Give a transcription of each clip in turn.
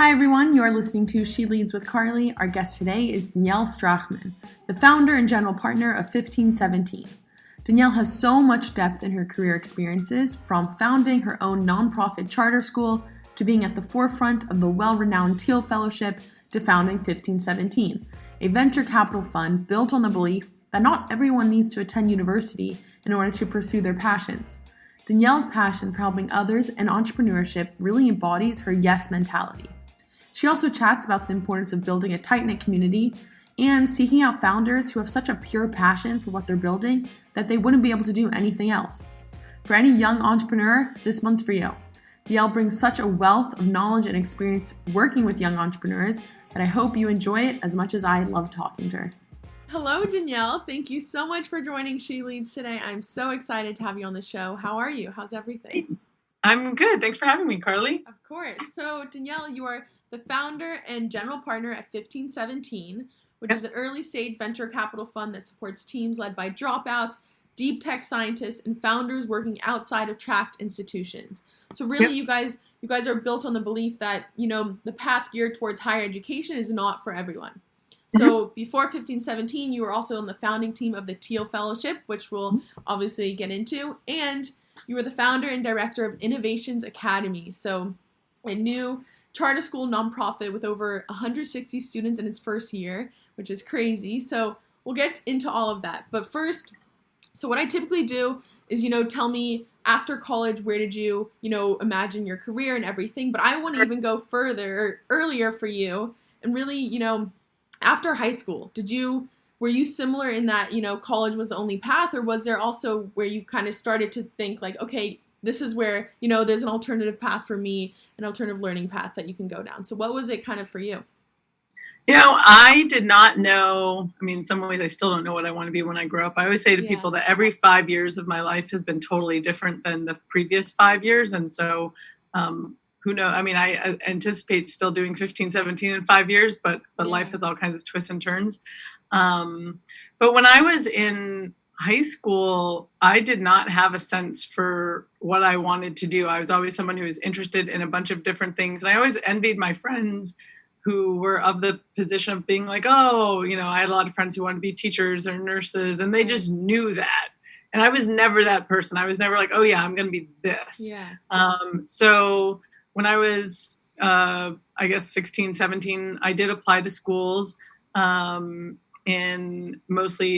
Hi everyone, you are listening to She Leads with Carly. Our guest today is Danielle Strachman, the founder and general partner of 1517. Danielle has so much depth in her career experiences, from founding her own nonprofit charter school to being at the forefront of the well-renowned Thiel Fellowship to founding 1517, a venture capital fund built on the belief that not everyone needs to attend university in order to pursue their passions. Danielle's passion for helping others and entrepreneurship really embodies her yes mentality. She also chats about the importance of building a tight-knit community and seeking out founders who have such a pure passion for what they're building that they wouldn't be able to do anything else. For any young entrepreneur, this one's for you. Danielle brings such a wealth of knowledge and experience working with young entrepreneurs that I hope you enjoy it as much as I love talking to her. Hello, Danielle. Thank you so much for joining She Leads today. I'm so excited to have you on the show. How are you? How's everything? I'm good. Thanks for having me, Carly. Of course. So, Danielle, you are the founder and general partner at 1517, which is an early-stage venture capital fund that supports teams led by dropouts, deep tech scientists, and founders working outside of tracked institutions. So really, you guys are built on the belief that, the path geared towards higher education is not for everyone. So before 1517, you were also on the founding team of the Thiel Fellowship, which we'll obviously get into, and you were the founder and director of Innovations Academy, so a new charter school nonprofit with over 160 students in its first year, which is crazy. So we'll get into all of that. But first, so what I typically do is, tell me after college, where did you, imagine your career and everything. But I want to even go further, earlier for you. And really, after high school, were you similar in that, college was the only path, or was there also where you kind of started to think like, okay, this is where, there's an alternative path for me, an alternative learning path that you can go down. So what was it kind of for you? I did not know. In some ways, I still don't know what I want to be when I grow up. I always say to people that every 5 years of my life has been totally different than the previous 5 years. And so who knows? I anticipate still doing 1517 in 5 years, but life has all kinds of twists and turns. But when I was in high school, I did not have a sense for what I wanted to do. I was always someone who was interested in a bunch of different things. And I always envied my friends who were of the position of being like, I had a lot of friends who wanted to be teachers or nurses, and they just knew that. And I was never that person. I was never like, oh yeah, I'm going to be this. Yeah. So when I was, 16, 17, I did apply to schools mostly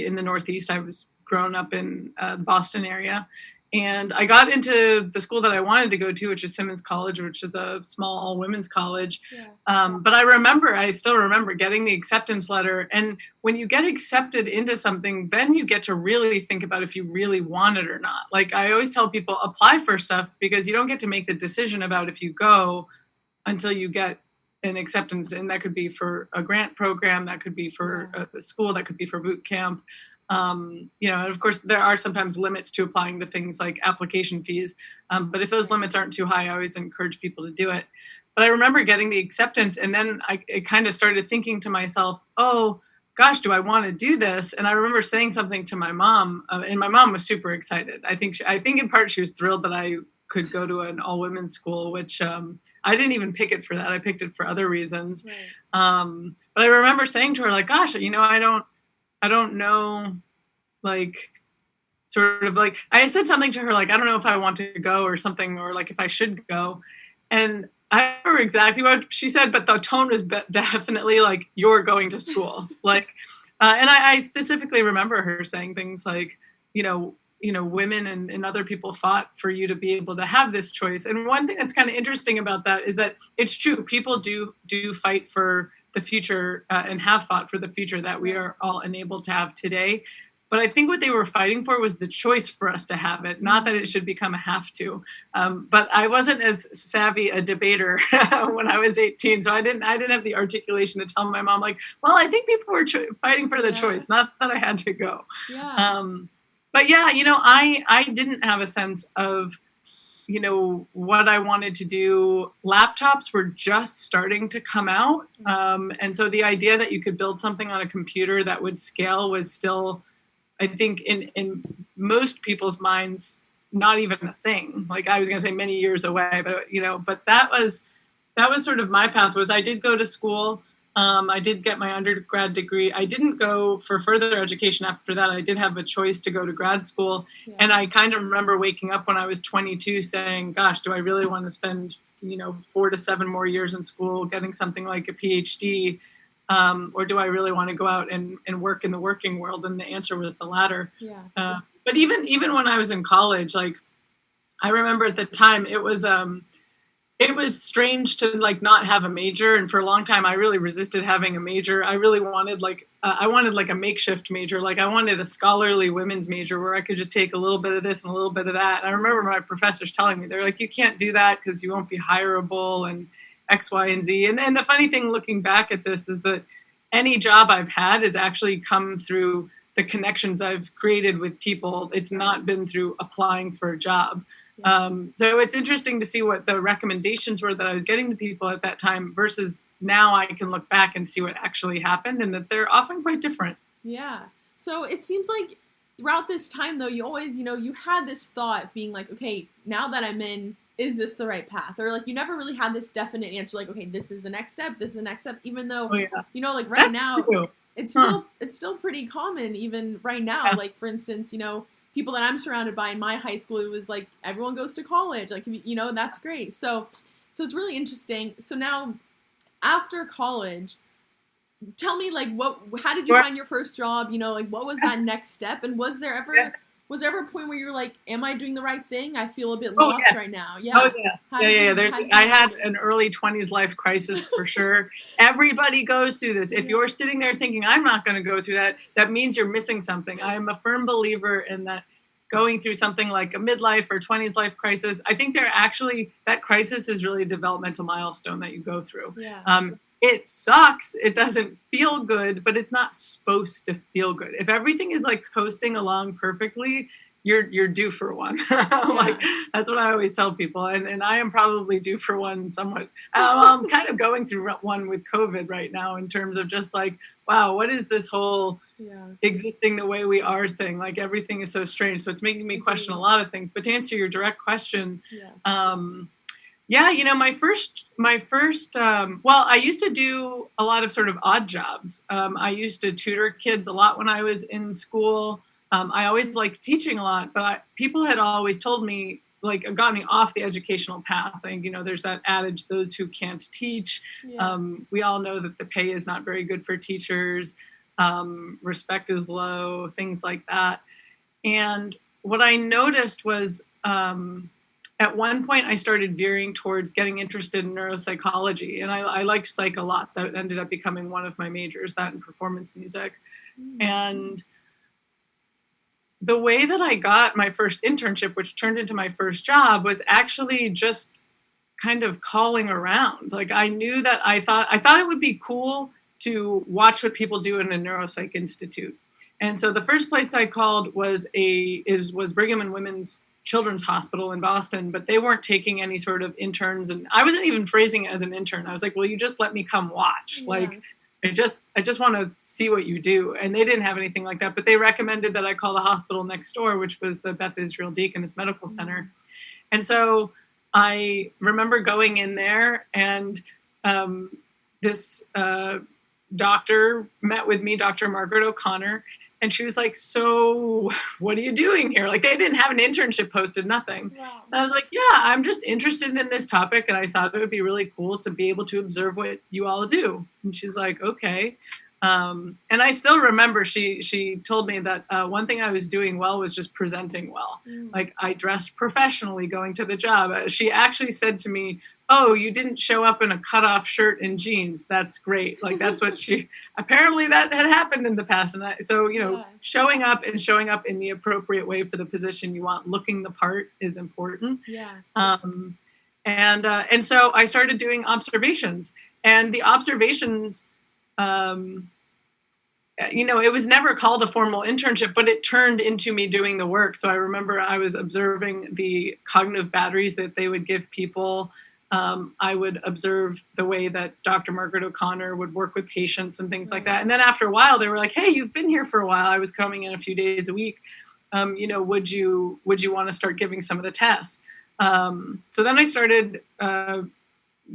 in the Northeast. I was grown up in the Boston area. And I got into the school that I wanted to go to, which is Simmons College, which is a small all-women's college. Yeah. But I still remember getting the acceptance letter. And when you get accepted into something, then you get to really think about if you really want it or not. Like I always tell people, apply for stuff because you don't get to make the decision about if you go until you get an acceptance. And that could be for a grant program, that could be for a school, that could be for boot camp. And of course, there are sometimes limits to applying to things like application fees. But if those limits aren't too high, I always encourage people to do it. But I remember getting the acceptance, and then I kind of started thinking to myself, oh, gosh, do I want to do this? And I remember saying something to my mom, and my mom was super excited. I think in part she was thrilled that I could go to an all-women's school, which I didn't even pick it for that. I picked it for other reasons. Right. But I remember saying to her, like, gosh, I don't know, like, sort of like, I said something to her, like, I don't know if I want to go or something, or like if I should go. And I remember exactly what she said, but the tone was definitely like, you're going to school. Like, and I specifically remember her saying things like, women and other people fought for you to be able to have this choice. And one thing that's kind of interesting about that is that it's true. People do fight for the future and have fought for the future that we are all enabled to have today. But I think what they were fighting for was the choice for us to have it, not that it should become a have to. But I wasn't as savvy a debater when I was 18, so I didn't have the articulation to tell my mom, like, well, I think people were fighting for the choice, not that I had to go. Yeah. But yeah, I didn't have a sense of what I wanted to do. Laptops were just starting to come out. And so the idea that you could build something on a computer that would scale was still, I think, in most people's minds, not even a thing. Like I was going to say many years away, but that was that was sort of my path. Was I did go to school. I did get my undergrad degree. I didn't go for further education after that. I did have a choice to go to grad school. Yeah. And I kind of remember waking up when I was 22 saying, gosh, do I really want to spend, 4 to 7 more years in school getting something like a PhD? Or do I really want to go out and work in the working world? And the answer was the latter. Yeah. But even when I was in college, like I remember at the time it was strange to like not have a major. And for a long time, I really resisted having a major. I really wanted I wanted a makeshift major. Like I wanted a scholarly women's major where I could just take a little bit of this and a little bit of that. And I remember my professors telling me, they're like, you can't do that because you won't be hireable and X, Y, and Z. And the funny thing looking back at this is that any job I've had has actually come through the connections I've created with people. It's not been through applying for a job. So it's interesting to see what the recommendations were that I was getting to people at that time versus now I can look back and see what actually happened and that they're often quite different. Yeah. So it seems like throughout this time, though, you always, you had this thought being like, okay, now that I'm in, is this the right path? Or like you never really had this definite answer like, okay, this is the next step, this is the next step, even though, like right now, it's still pretty common even right now. Yeah. Like, for instance, people that I'm surrounded by in my high school, it was like everyone goes to college, like, that's great. So it's really interesting. So now after college, tell me like how did you find your first job? Like what was that next step? And was there ever a point where you're like, am I doing the right thing? I feel a bit lost right now. Yeah. Oh yeah. I had an early 20s life crisis for sure. Everybody goes through this. If you're sitting there thinking, I'm not going to go through that, that means you're missing something. I am a firm believer in that going through something like a midlife or 20s life crisis. I think that crisis is really a developmental milestone that you go through. Yeah. It sucks. It doesn't feel good, but it's not supposed to feel good. If everything is like coasting along perfectly, you're due for one. Like that's what I always tell people. And I am probably due for one somewhat. I'm kind of going through one with COVID right now in terms of just like, wow, what is this whole existing the way we are thing? Like everything is so strange. So it's making me question a lot of things. But to answer your direct question, my first, I used to do a lot of sort of odd jobs. I used to tutor kids a lot when I was in school. I always liked teaching a lot, but people had always told me, like, got me off the educational path. And, there's that adage, those who can't teach. Yeah. We all know that the pay is not very good for teachers. Respect is low, things like that. And what I noticed was, at one point, I started veering towards getting interested in neuropsychology, and I liked psych a lot. That ended up becoming one of my majors, that and performance music. And the way that I got my first internship, which turned into my first job, was actually just kind of calling around. Like I knew that I thought it would be cool to watch what people do in a neuropsych institute. And so the first place I called was Brigham and Women's Children's Hospital in Boston, but they weren't taking any sort of interns, and I wasn't even phrasing it as an intern. I was like, well, you just let me come watch. Yeah. Like I just want to see what you do. And they didn't have anything like that, but they recommended that I call the hospital next door, which was the Beth Israel Deaconess Medical Center. And so I remember going in there, and this doctor met with me, Dr. Margaret O'Connor, and she was like, so what are you doing here? Like they didn't have an internship posted, nothing. Wow. And I was like, yeah, I'm just interested in this topic. And I thought it would be really cool to be able to observe what you all do. And she's like, okay. And I still remember she told me that one thing I was doing well was just presenting well. Like I dressed professionally going to the job. She actually said to me, oh, you didn't show up in a cutoff shirt and jeans. That's great. Like that's what apparently that had happened in the past. And showing up in the appropriate way for the position you want, looking the part is important. Yeah. And so I started doing observations, and the observations, it was never called a formal internship, but it turned into me doing the work. So I remember I was observing the cognitive batteries that they would give people. I would observe the way that Dr. Margaret O'Connor would work with patients and things like that. And then after a while, they were like, hey, you've been here for a while. I was coming in a few days a week. Would you want to start giving some of the tests? So then I started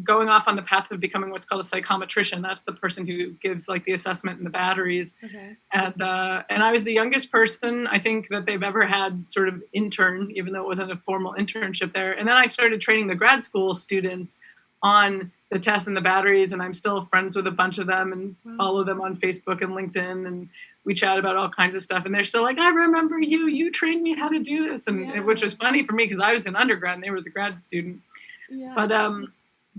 going off on the path of becoming what's called a psychometrician. That's the person who gives like the assessment and the batteries. Okay. And I was the youngest person I think that they've ever had sort of intern, even though it wasn't a formal internship there. And then I started training the grad school students on the tests and the batteries, and I'm still friends with a bunch of them and follow them on Facebook and LinkedIn, and we chat about all kinds of stuff. And they're still like, I remember you trained me how to do this, and which was funny for me because I was an undergrad and they were the grad student. Yeah.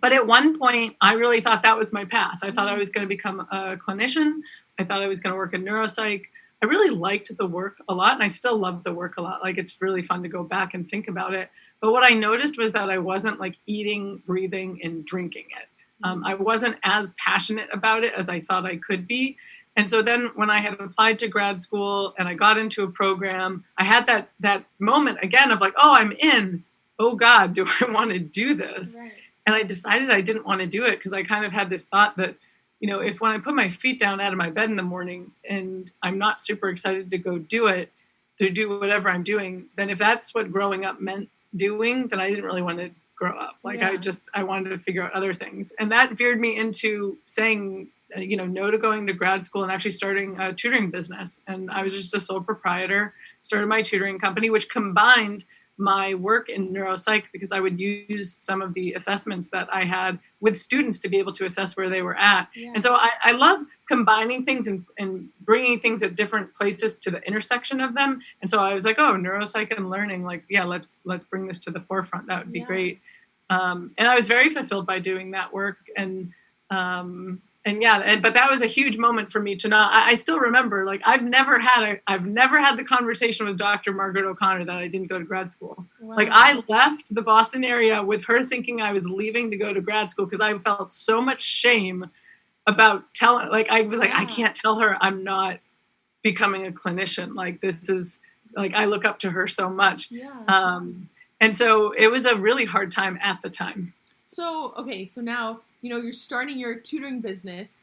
But at one point, I really thought that was my path. I thought I was going to become a clinician. I thought I was going to work in neuropsych. I really liked the work a lot, and I still love the work a lot. Like, it's really fun to go back and think about it. But what I noticed was that I wasn't like eating, breathing, and drinking it. I wasn't as passionate about it as I thought I could be. And so then when I had applied to grad school and I got into a program, I had that moment again of like, oh, I'm in. Oh, God, do I want to do this? Right. And I decided I didn't want to do it because I kind of had this thought that, you know, if when I put my feet down out of my bed in the morning and I'm not super excited to go do it, to do whatever I'm doing, then if that's what growing up meant doing, then I didn't really want to grow up. Like, I wanted to figure out other things. And that veered me into saying, you know, no to going to grad school and actually starting a tutoring business. And I was just a sole proprietor, started my tutoring company, which combined my work in neuropsych because I would use some of the assessments that I had with students to be able to assess where they were at. Yeah. And so I love combining things and bringing things at different places to the intersection of them. And so I was like, oh, neuropsych and learning, like, yeah, let's bring this to the forefront. That would be great. And I was very fulfilled by doing that work. But that was a huge moment for me to not. I still remember, like, I've never had the conversation with Dr. Margaret O'Connor that I didn't go to grad school. Wow. Like, I left the Boston area with her thinking I was leaving to go to grad school because I felt so much shame about telling. Like, I was like, I can't tell her I'm not becoming a clinician. Like, this is like, I look up to her so much. Yeah. And so it was a really hard time at the time. So, okay, so now, you know, you're starting your tutoring business.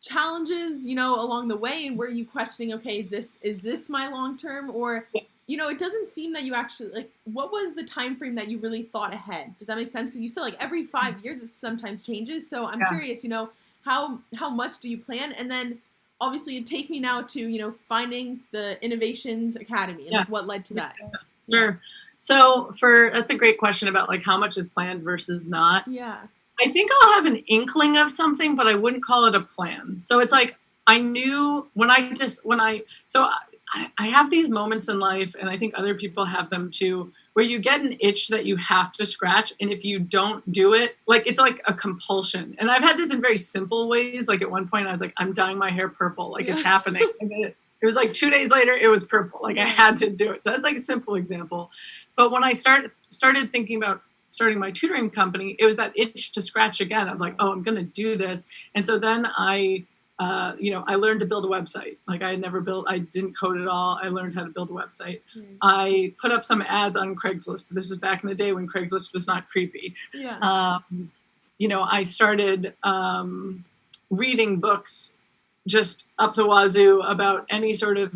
Challenges, you know, along the way, and were you questioning, okay, is this my long term? Or, you know, it doesn't seem that you actually, like, what was the time frame that you really thought ahead? Does that make sense? Because you said, like, every 5 years it sometimes changes. So I'm curious, you know, how much do you plan? And then obviously take me now to, you know, finding the Innovations Academy and like, what led to that. Sure. So that's a great question about like how much is planned versus not. Yeah. I think I'll have an inkling of something, but I wouldn't call it a plan. So it's like, I knew I have these moments in life, and I think other people have them too, where you get an itch that you have to scratch. And if you don't do it, like, it's like a compulsion. And I've had this in very simple ways. Like, at one point I was like, I'm dyeing my hair purple. Like, it's happening. And then it was like 2 days later, it was purple. Like, I had to do it. So that's like a simple example. But when I started thinking about starting my tutoring company, it was that itch to scratch again. I'm like, oh, I'm going to do this. And so then I learned to build a website. Like, I didn't code at all. I learned how to build a website. Mm-hmm. I put up some ads on Craigslist. This was back in the day when Craigslist was not creepy. Yeah. I started reading books just up the wazoo about any sort of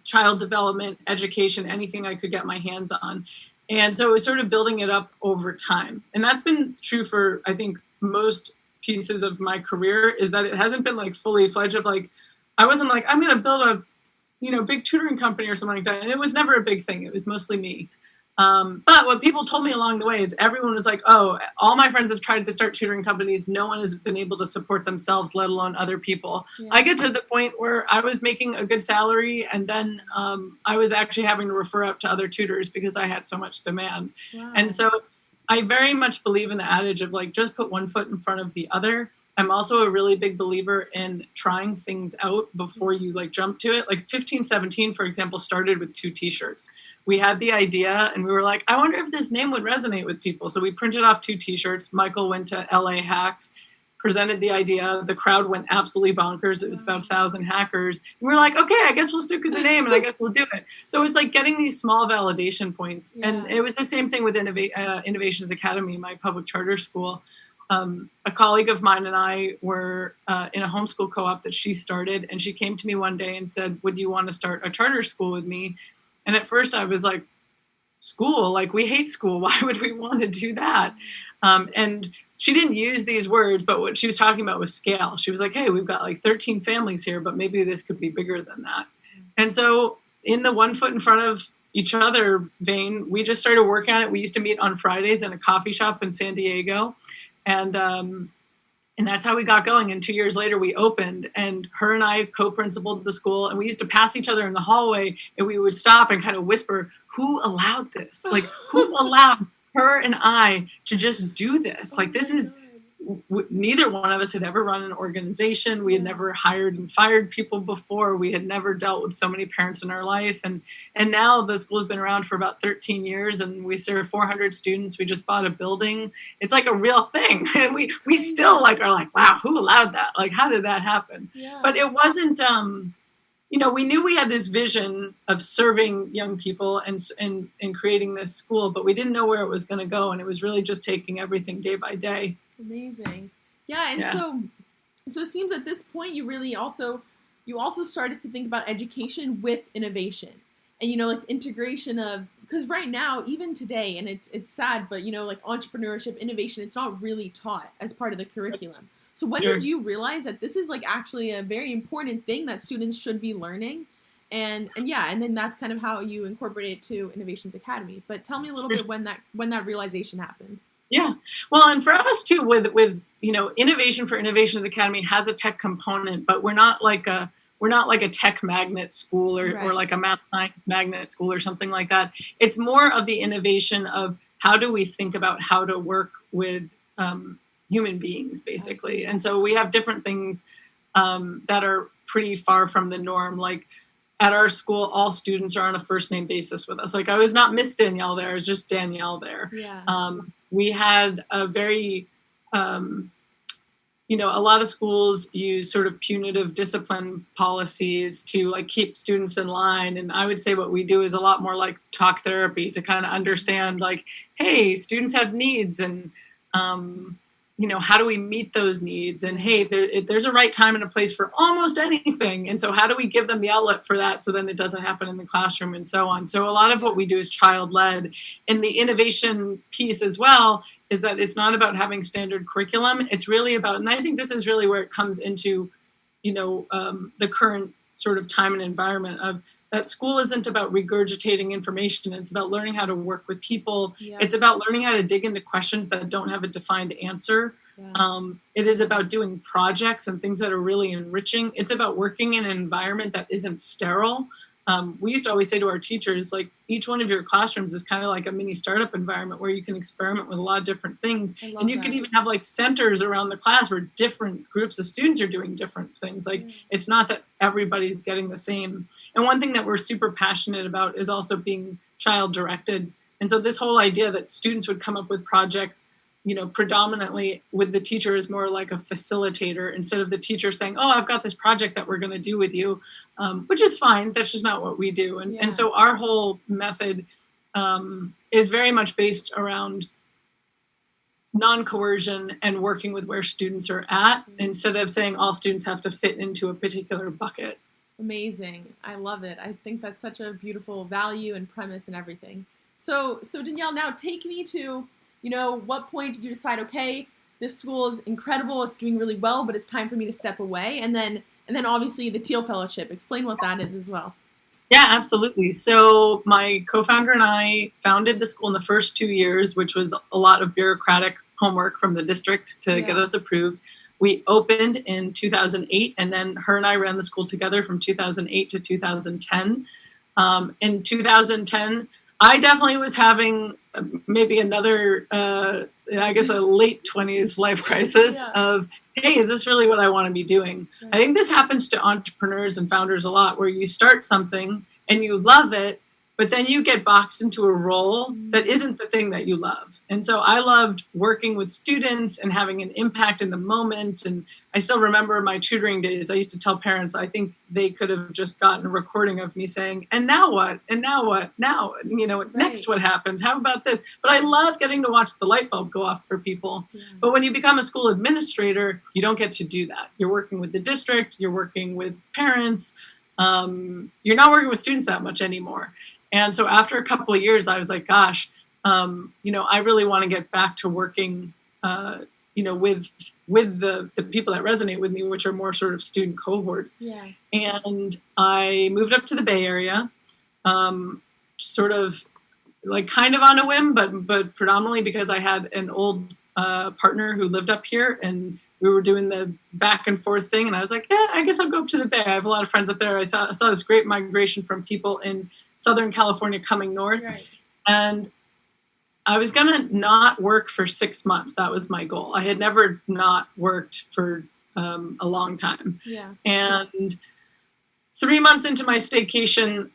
child development, education, anything I could get my hands on. And so it was sort of building it up over time. And that's been true for, I think, most pieces of my career, is that it hasn't been like fully fledged of like, I wasn't like, I'm going to build a, big tutoring company or something like that. And it was never a big thing. It was mostly me. But what people told me along the way is everyone was like, oh, all my friends have tried to start tutoring companies. No one has been able to support themselves, let alone other people. Yeah. I get to the point where I was making a good salary, and then I was actually having to refer out to other tutors because I had so much demand. Wow. And so I very much believe in the adage of like, just put one foot in front of the other. I'm also a really big believer in trying things out before you like jump to it. Like 1517, for example, started with 2 t-shirts. We had the idea and we were like, I wonder if this name would resonate with people. So we printed off 2 t-shirts. Michael went to LA Hacks, presented the idea. The crowd went absolutely bonkers. It was about 1,000 hackers. And we were like, okay, I guess we'll stick with the name and I guess we'll do it. So it's like getting these small validation points. Yeah. And it was the same thing with Innovations Academy, my public charter school. A colleague of mine and I were in a homeschool co-op that she started, and she came to me one day and said, would you want to start a charter school with me? And at first I was like, school? Like, we hate school. Why would we want to do that? And she didn't use these words, but what she was talking about was scale. She was like, hey, we've got like 13 families here, but maybe this could be bigger than that. And so in the one foot in front of each other vein, we just started working on it. We used to meet on Fridays in a coffee shop in San Diego. And that's how we got going. And 2 years later, we opened, and her and I co-principaled the school. And we used to pass each other in the hallway, and we would stop and kind of whisper, who allowed this? Like, who allowed her and I to just do this? Like, this is, neither one of us had ever run an organization. We had never hired and fired people before. We had never dealt with so many parents in our life. And now the school has been around for about 13 years, and we serve 400 students. We just bought a building. It's like a real thing. And we still like are like, wow, who allowed that? Like, how did that happen? Yeah. But it wasn't, we knew we had this vision of serving young people and creating this school, but we didn't know where it was going to go. And it was really just taking everything day by day. Amazing. Yeah. And so it seems at this point, you also started to think about education with innovation and, like integration of, because right now, even today, and it's sad, but, like entrepreneurship, innovation, it's not really taught as part of the curriculum. So when did you realize that this is like actually a very important thing that students should be learning? And then that's kind of how you incorporate it to Innovations Academy. But tell me a little bit when that realization happened. Yeah. Well, and for us too, with Innovation for Innovations Academy has a tech component, but we're not like a tech magnet school or like a math science magnet school or something like that. It's more of the innovation of how do we think about how to work with human beings, basically. And so we have different things that are pretty far from the norm. Like at our school, all students are on a first name basis with us. Like I was not Miss Danielle there, it was just Danielle there. Yeah. We had a very, a lot of schools use sort of punitive discipline policies to like keep students in line. And I would say what we do is a lot more like talk therapy to kind of understand like, hey, students have needs and, how do we meet those needs? And hey, there's a right time and a place for almost anything. And so how do we give them the outlet for that so then it doesn't happen in the classroom and so on? So a lot of what we do is child-led. And the innovation piece as well is that it's not about having standard curriculum. It's really about, and I think this is really where it comes into, the current sort of time and environment of that school isn't about regurgitating information. It's about learning how to work with people. Yeah. It's about learning how to dig into questions that don't have a defined answer. Yeah. It is about doing projects and things that are really enriching. It's about working in an environment that isn't sterile. We used to always say to our teachers, like each one of your classrooms is kind of like a mini startup environment where you can experiment with a lot of different things. And you can even have like centers around the class where different groups of students are doing different things. Like it's not that everybody's getting the same. And one thing that we're super passionate about is also being child directed. And so this whole idea that students would come up with projects, predominantly with the teacher as more like a facilitator instead of the teacher saying, oh, I've got this project that we're going to do with you, which is fine. That's just not what we do. And so our whole method is very much based around non-coercion and working with where students are at instead of saying all students have to fit into a particular bucket. Amazing. I love it. I think that's such a beautiful value and premise and everything. So Danielle, now take me to, what point did you decide, okay, this school is incredible, it's doing really well, but it's time for me to step away? And then obviously the Thiel Fellowship. Explain what that is as well. Yeah, absolutely. So my co-founder and I founded the school in the first 2 years, which was a lot of bureaucratic homework from the district to get us approved. We opened in 2008, and then her and I ran the school together from 2008 to 2010. In 2010, I definitely was having maybe another, a late 20s life crisis of, hey, is this really what I want to be doing? I think this happens to entrepreneurs and founders a lot, where you start something and you love it, but then you get boxed into a role that isn't the thing that you love. And so I loved working with students and having an impact in the moment. And I still remember my tutoring days. I used to tell parents, I think they could have just gotten a recording of me saying, and now what? And now what? Now, next what happens? How about this? But I love getting to watch the light bulb go off for people. Yeah. But when you become a school administrator, you don't get to do that. You're working with the district, you're working with parents. You're not working with students that much anymore. And so after a couple of years, I was like, gosh, I really want to get back to working with the people that resonate with me, which are more sort of student cohorts. Yeah. And I moved up to the Bay Area, sort of like kind of on a whim, but predominantly because I had an old partner who lived up here, and we were doing the back and forth thing. And I was like, yeah, I guess I'll go up to the Bay. I have a lot of friends up there. I saw this great migration from people in Southern California coming north. Right. And I was going to not work for 6 months. That was my goal. I had never not worked for a long time. Yeah. And 3 months into my staycation,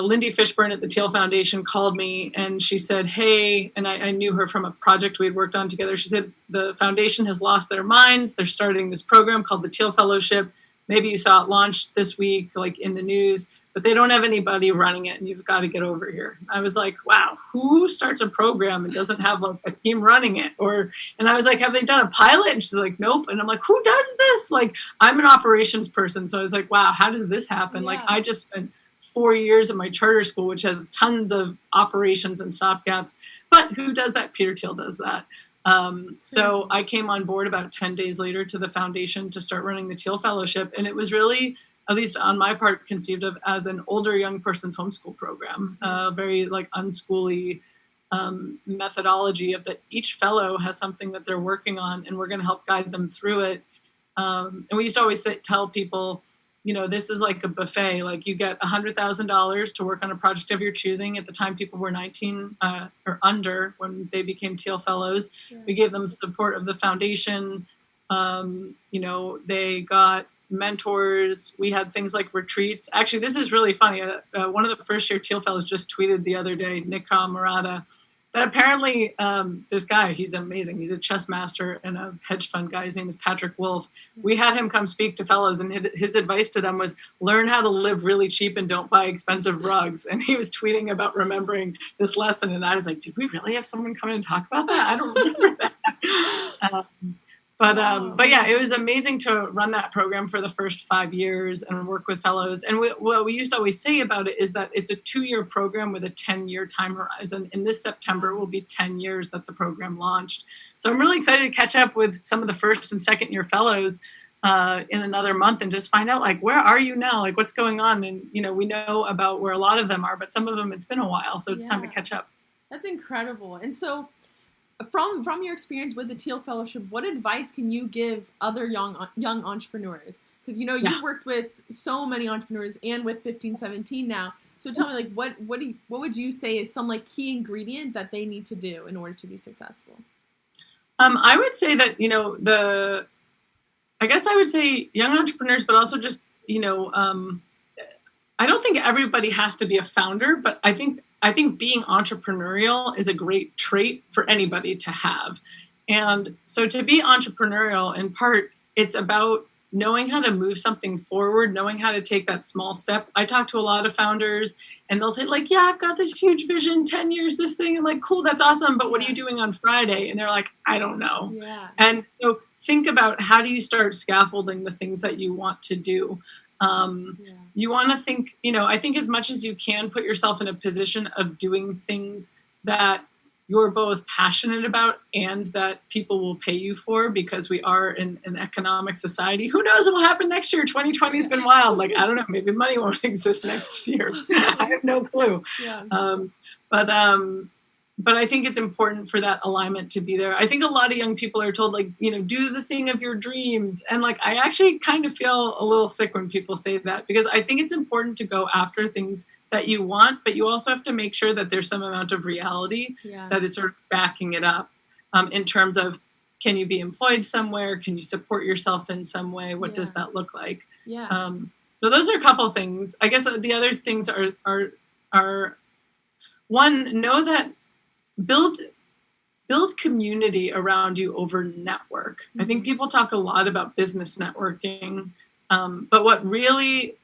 Lindy Fishburne at the Thiel Foundation called me, and she said, hey, and I knew her from a project we had worked on together. She said, the foundation has lost their minds. They're starting this program called the Thiel Fellowship. Maybe you saw it launched this week, like in the news, but they don't have anybody running it, and you've got to get over here. I was like, wow, who starts a program and doesn't have like a team running it? And I was like, have they done a pilot? And she's like, nope. And I'm like, who does this? Like, I'm an operations person. So I was like, wow, how does this happen? Yeah. Like, I just spent 4 years at my charter school, which has tons of operations and stopgaps. But who does that? Peter Thiel does that. So I came on board about 10 days later to the foundation to start running the Thiel Fellowship. And it was really, at least on my part, conceived of as an older young person's homeschool program, very like unschooly methodology of that each fellow has something that they're working on, and we're going to help guide them through it. And we used to always tell people, this is like a buffet. Like, you get $100,000 to work on a project of your choosing. At the time, people were 19 or under when they became Thiel Fellows. Yeah. We gave them support of the foundation. They got mentors. We had things like retreats. Actually, this is really funny. One of the first year Thiel Fellows just tweeted the other day, Nick Camarada, that apparently this guy, he's amazing. He's a chess master and a hedge fund guy. His name is Patrick Wolf. We had him come speak to fellows, and his advice to them was learn how to live really cheap and don't buy expensive rugs. And he was tweeting about remembering this lesson. And I was like, did we really have someone come in and talk about that? I don't remember that. But yeah, it was amazing to run that program for the first 5 years and work with fellows. And what we used to always say about it is that it's a 2-year program with a 10-year time horizon. And this September will be 10 years that the program launched. So I'm really excited to catch up with some of the first and second year fellows in another month and just find out, like, where are you now? Like, what's going on? And, we know about where a lot of them are, but some of them, it's been a while. So it's time to catch up. That's incredible. And so from your experience with the Thiel Fellowship, what advice can you give other young entrepreneurs? Because you've worked with so many entrepreneurs and with 1517 now. So tell me, like, what would you say is some like key ingredient that they need to do in order to be successful? I would say that I guess I would say young entrepreneurs, but also just I don't think everybody has to be a founder, but I think being entrepreneurial is a great trait for anybody to have. And so to be entrepreneurial, in part, it's about knowing how to move something forward, knowing how to take that small step. I talk to a lot of founders, and they'll say, like, yeah, I've got this huge vision, 10 years, this thing. I'm like, cool, that's awesome. But what are you doing on Friday? And they're like, I don't know. Yeah. And so think about, how do you start scaffolding the things that you want to do? You want to think, I think as much as you can, put yourself in a position of doing things that you're both passionate about and that people will pay you for, because we are in an economic society. Who knows what will happen next year? 2020 has been wild. Like, I don't know, maybe money won't exist next year. I have no clue. Yeah. But I think it's important for that alignment to be there. I think a lot of young people are told, like, do the thing of your dreams. And like, I actually kind of feel a little sick when people say that, because I think it's important to go after things that you want, but you also have to make sure that there's some amount of reality that is sort of backing it up, in terms of, can you be employed somewhere? Can you support yourself in some way? What does that look like? Yeah. So those are a couple of things. I guess the other things are one, know that build community around you over network. Mm-hmm. I think people talk a lot about business networking, but what really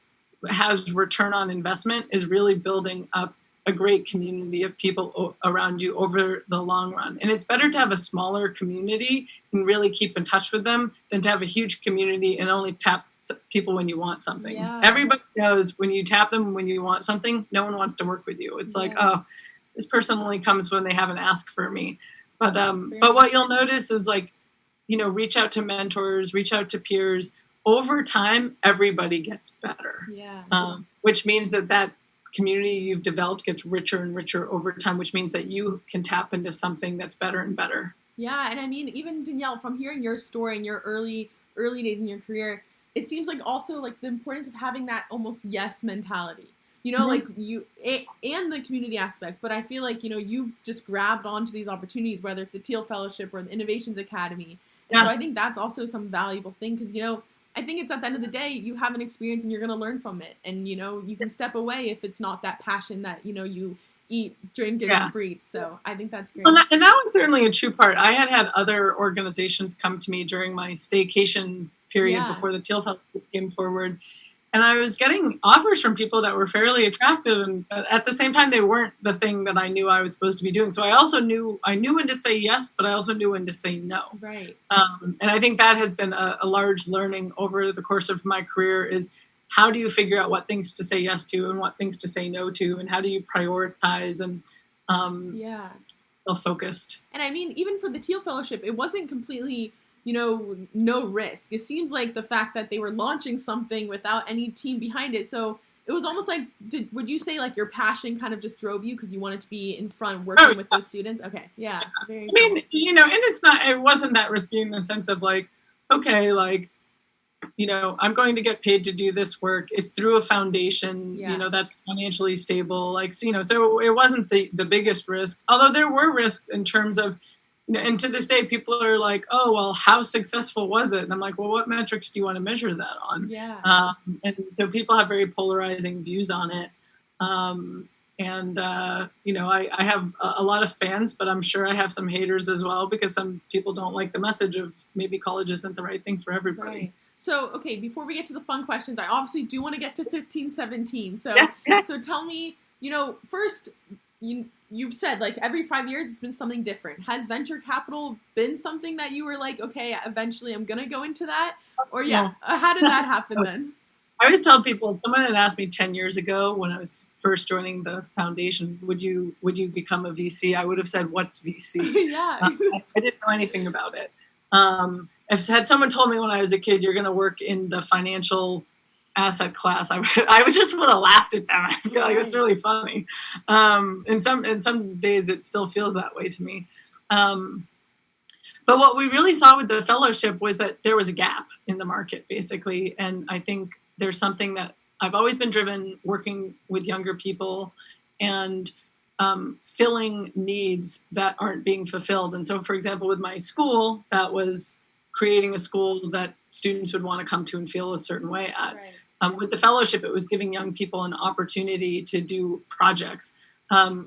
has return on investment is really building up a great community of people around you over the long run. And it's better to have a smaller community and really keep in touch with them than to have a huge community and only tap people when you want something. Yeah. Everybody knows when you tap them when you want something, no one wants to work with you. It's like, oh, this person only comes when they have an ask for me. But what you'll notice is like, reach out to mentors, reach out to peers. Over time, everybody gets better. Yeah. Which means that community you've developed gets richer and richer over time, which means that you can tap into something that's better and better. Yeah, and I mean, even Danielle, from hearing your story and your early days in your career, it seems like also like the importance of having that almost yes mentality. Like and the community aspect. But I feel like, you've just grabbed onto these opportunities, whether it's a Thiel Fellowship or the Innovations Academy. And so I think that's also some valuable thing because, I think it's at the end of the day, you have an experience and you're going to learn from it. And, you can step away if it's not that passion that, you eat, drink, and breathe. So I think that's great. Well, and that was certainly a true part. I had other organizations come to me during my staycation period before the Thiel Fellowship came forward. And I was getting offers from people that were fairly attractive, and at the same time, they weren't the thing that I knew I was supposed to be doing. So I knew when to say yes, but I also knew when to say no. Right. And I think that has been a large learning over the course of my career is how do you figure out what things to say yes to and what things to say no to, and how do you prioritize and self-focused. And I mean, even for the Thiel Fellowship, it wasn't completely no risk. It seems like the fact that they were launching something without any team behind it. So it was almost like, would you say like your passion kind of just drove you because you wanted to be in front working with those students? Okay. Yeah. Very cool. And it wasn't that risky in the sense of like, okay, like, I'm going to get paid to do this work. It's through a foundation, that's financially stable. Like, so it wasn't the biggest risk, although there were risks in terms of, and to this day, people are like, oh, well, how successful was it? And I'm like, well, what metrics do you want to measure that on? Yeah. And so people have very polarizing views on it. I have a lot of fans, but I'm sure I have some haters as well because some people don't like the message of maybe college isn't the right thing for everybody. Right. So, okay, before we get to the fun questions, I obviously do want to get to 1517. So, So tell me, first, you've said like every 5 years it's been something different. Has venture capital been something that you were like, okay, eventually I'm going to go into that? Or how did that happen then? I always tell people, if someone had asked me 10 years ago when I was first joining the foundation, would you become a VC? I would have said, what's VC? I didn't know anything about it. If had someone told me when I was a kid, you're going to work in the financial asset class, I would just would have laughed at them. I feel like it's really funny. In some days it still feels that way to me. But what we really saw with the fellowship was that there was a gap in the market, basically. And I think there's something that I've always been driven working with younger people and filling needs that aren't being fulfilled. And so, for example, with my school, that was creating a school that students would want to come to and feel a certain way at. Right. With the fellowship, it was giving young people an opportunity to do projects.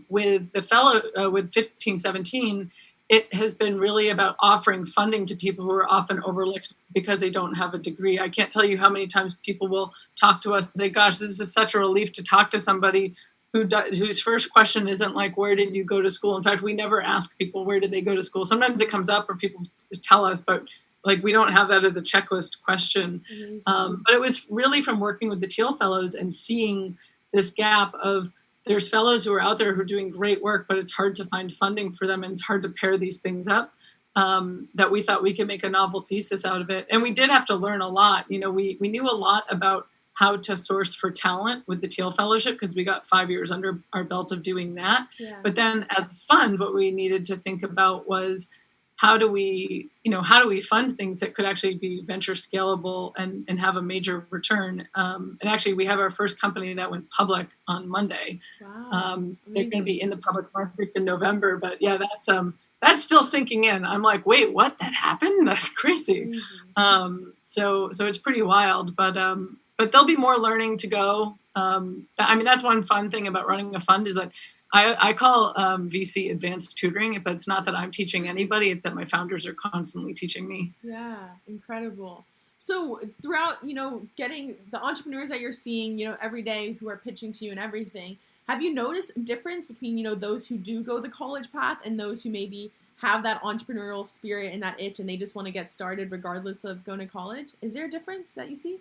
With 1517, it has been really about offering funding to people who are often overlooked because they don't have a degree. I can't tell you how many times people will talk to us and say, gosh, this is such a relief to talk to somebody whose first question isn't like, where did you go to school? In fact, we never ask people, where did they go to school? Sometimes it comes up or people just tell us, but like we don't have that as a checklist question. But it was really from working with the Thiel Fellows and seeing this gap of there's fellows who are out there who are doing great work, but it's hard to find funding for them and it's hard to pair these things up, that we thought we could make a novel thesis out of it. And we did have to learn a lot. We knew a lot about how to source for talent with the Thiel Fellowship because we got 5 years under our belt of doing that. Yeah. But then as a fund, what we needed to think about was how do we fund things that could actually be venture scalable and have a major return? And actually, we have our first company that went public on Monday. Wow. They're going to be in the public markets in November. But yeah, that's still sinking in. I'm like, wait, what? That happened? That's crazy. So it's pretty wild. But there'll be more learning to go. That's one fun thing about running a fund is that I call VC advanced tutoring, but it's not that I'm teaching anybody. It's that my founders are constantly teaching me. Yeah, incredible. So throughout, getting the entrepreneurs that you're seeing, every day who are pitching to you and everything, have you noticed a difference between, those who do go the college path and those who maybe have that entrepreneurial spirit and that itch and they just want to get started regardless of going to college? Is there a difference that you see?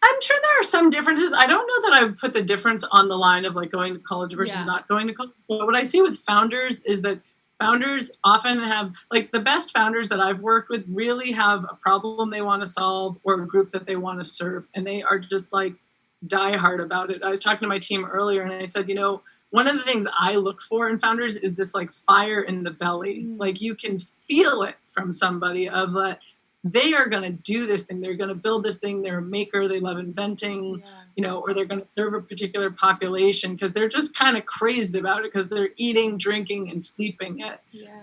I'm sure there are some differences. I don't know that I would put the difference on the line of like going to college versus not going to college. But what I see with founders is that founders often have, like, the best founders that I've worked with really have a problem they want to solve or a group that they want to serve. And they are just like die hard about it. I was talking to my team earlier and I said, one of the things I look for in founders is this like fire in the belly. Like you can feel it from somebody of that they are going to do this thing. They're going to build this thing. They're a maker. They love inventing, or they're going to serve a particular population because they're just kind of crazed about it because they're eating, drinking, and sleeping it.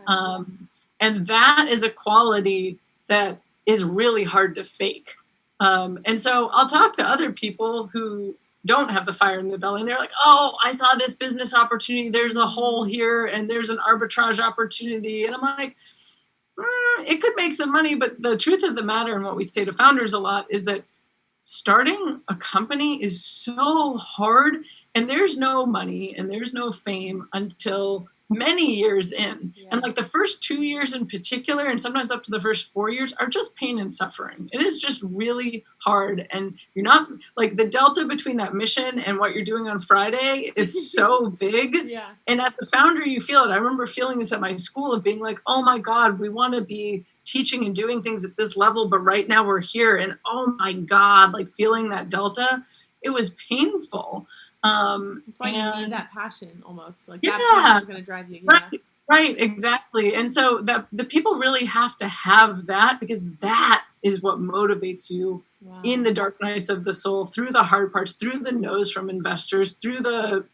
And that is a quality that is really hard to fake. And so I'll talk to other people who don't have the fire in the belly and they're like, oh, I saw this business opportunity. There's a hole here and there's an arbitrage opportunity. And I'm like, it could make some money. But the truth of the matter, and what we say to founders a lot, is that starting a company is so hard and there's no money and there's no fame until many years in. And like the first 2 years in particular, and sometimes up to the first 4 years, are just pain and suffering. It is just really hard. And you're not like the delta between that mission and what you're doing on Friday is so big. And at the founder, you feel it. I remember feeling this at my school of being like, oh my God, we want to be teaching and doing things at this level, but right now we're here. And oh my God, like feeling that delta, it was painful. That's why you need that passion almost. Like that passion is going to drive you. Right, exactly. And so the people really have to have that because that is what motivates you in the dark nights of the soul, through the hard parts, through the no's from investors, through the,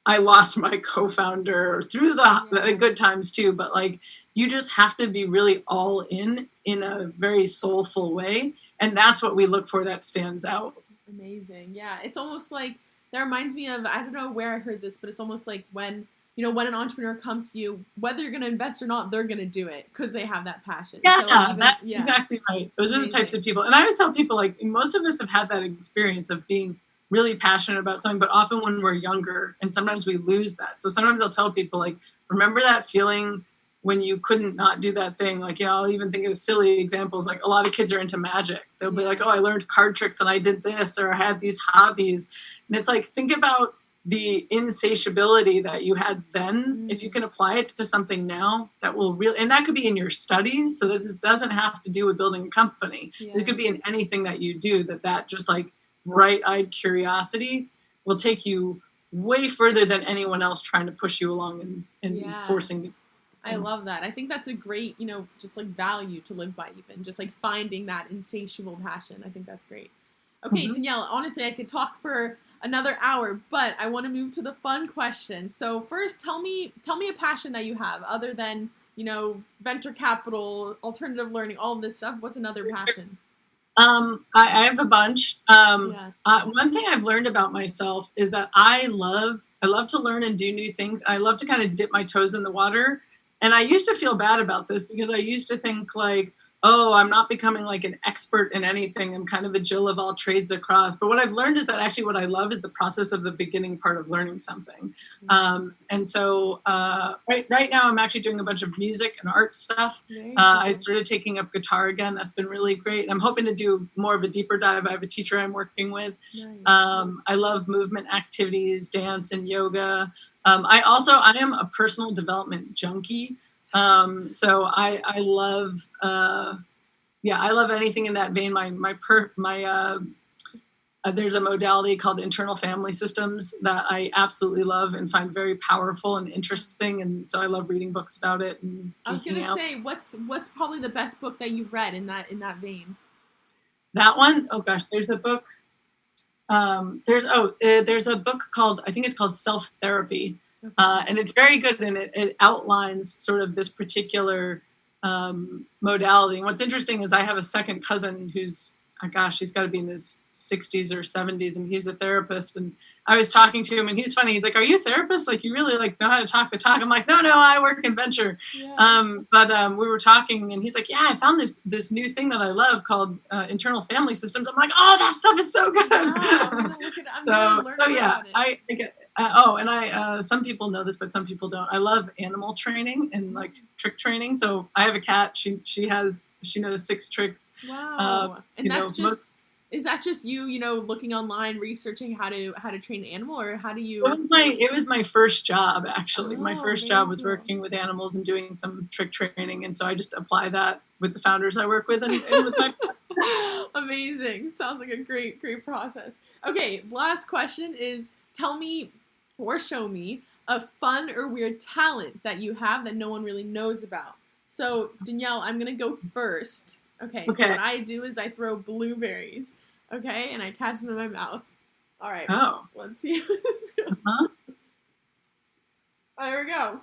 I lost my co-founder, through the good times too. But like, you just have to be really all in a very soulful way. And that's what we look for that stands out. Amazing. Yeah. It's almost like, that reminds me of, I don't know where I heard this, but it's almost like when an entrepreneur comes to you, whether you're going to invest or not, they're going to do it because they have that passion. Exactly right. Those are the types of people. And I always tell people, like, most of us have had that experience of being really passionate about something, but often when we're younger, and sometimes we lose that. So sometimes I'll tell people, like, remember that feeling when you couldn't not do that thing. Like, I'll even think of silly examples. Like, a lot of kids are into magic. They'll be like, oh, I learned card tricks and I did this, or I had these hobbies. And it's like, think about the insatiability that you had then. If you can apply it to something now, that will really, and that could be in your studies. So this doesn't have to do with building a company. This could be in anything that you do, that just like bright-eyed curiosity will take you way further than anyone else trying to push you along and forcing you. I love that. I think that's a great, just like value to live by, even just like finding that insatiable passion. I think that's great. Okay, Danielle, honestly, I could talk for another hour, but I want to move to the fun question. So first, tell me a passion that you have other than, venture capital, alternative learning, all of this stuff. What's another passion? I have a bunch. One thing I've learned about myself is that I love to learn and do new things. I love to kind of dip my toes in the water. And I used to feel bad about this because I used to think like, oh, I'm not becoming like an expert in anything. I'm kind of a Jill of all trades across. But what I've learned is that actually what I love is the process of the beginning part of learning something. And so right now I'm actually doing a bunch of music and art stuff. I started taking up guitar again. That's been really great. I'm hoping to do more of a deeper dive. I have a teacher I'm working with. I love movement activities, dance and yoga. I am a personal development junkie. So I love, I love anything in that vein. There's a modality called internal family systems that I absolutely love and find very powerful and interesting. And so I love reading books about it. And I was going to say, what's probably the best book that you've read in that vein? That one? Oh gosh, there's a book. There's a book called, I think it's called Self-Therapy. And it's very good, and it outlines sort of this particular modality. And what's interesting is I have a second cousin who's, he's got to be in his 60s or 70s, and he's a therapist. And I was talking to him, and he's funny. He's like, "Are you a therapist? Like, you really like know how to talk the talk?" I'm like, "No, I work in venture." But we were talking, and he's like, "Yeah, I found this new thing that I love called internal family systems." I'm like, "Oh, that stuff is so good." Wow, I think it. And some people know this, but some people don't. I love animal training and like trick training. So I have a cat. She knows 6 tricks. Wow. And Is that just you, looking online, researching how to train an animal, or how do you? It was my first job, actually. My first job was cool. working with animals and doing some trick training, and so I just apply that with the founders I work with and with my. Amazing. Sounds like a great process. Okay, last question is, tell me or show me a fun or weird talent that you have that no one really knows about. So, Danielle, I'm going to go first. Okay, so what I do is I throw blueberries, okay, and I catch them in my mouth. All right. Oh. Let's see how this goes. Uh-huh. There we go.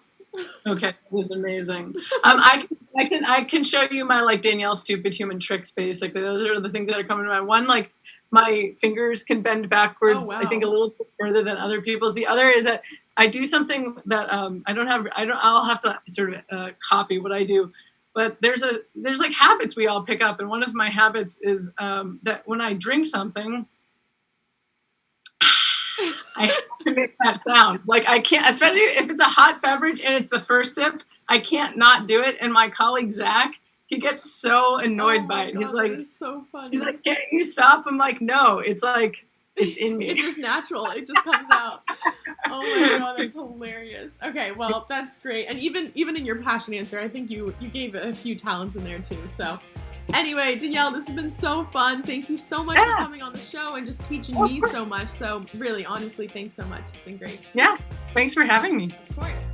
Okay, it was amazing. I can show you my like Danielle stupid human tricks basically. Those are the things that are coming to mind. One, like my fingers can bend backwards. Oh, wow. I think a little bit further than other people's. The other is that I do something that I'll have to sort of copy what I do. But there's like habits we all pick up, and one of my habits is that when I drink something, I have to make that sound. Like I can't, especially if it's a hot beverage and it's the first sip, I can't not do it. And my colleague Zach, he gets so annoyed by it. God, He's like, that is so funny. He's like, can't you stop? I'm like, no, it's like, it's in me. It's just natural. It just comes out. Oh my God, that's hilarious. Okay, well, that's great. And even in your passion answer, I think you gave a few talents in there too. So anyway, Danielle, this has been so fun. Thank you so much for coming on the show and just teaching me so much. So really, honestly, thanks so much. It's been great. Yeah, thanks for having me. Of course.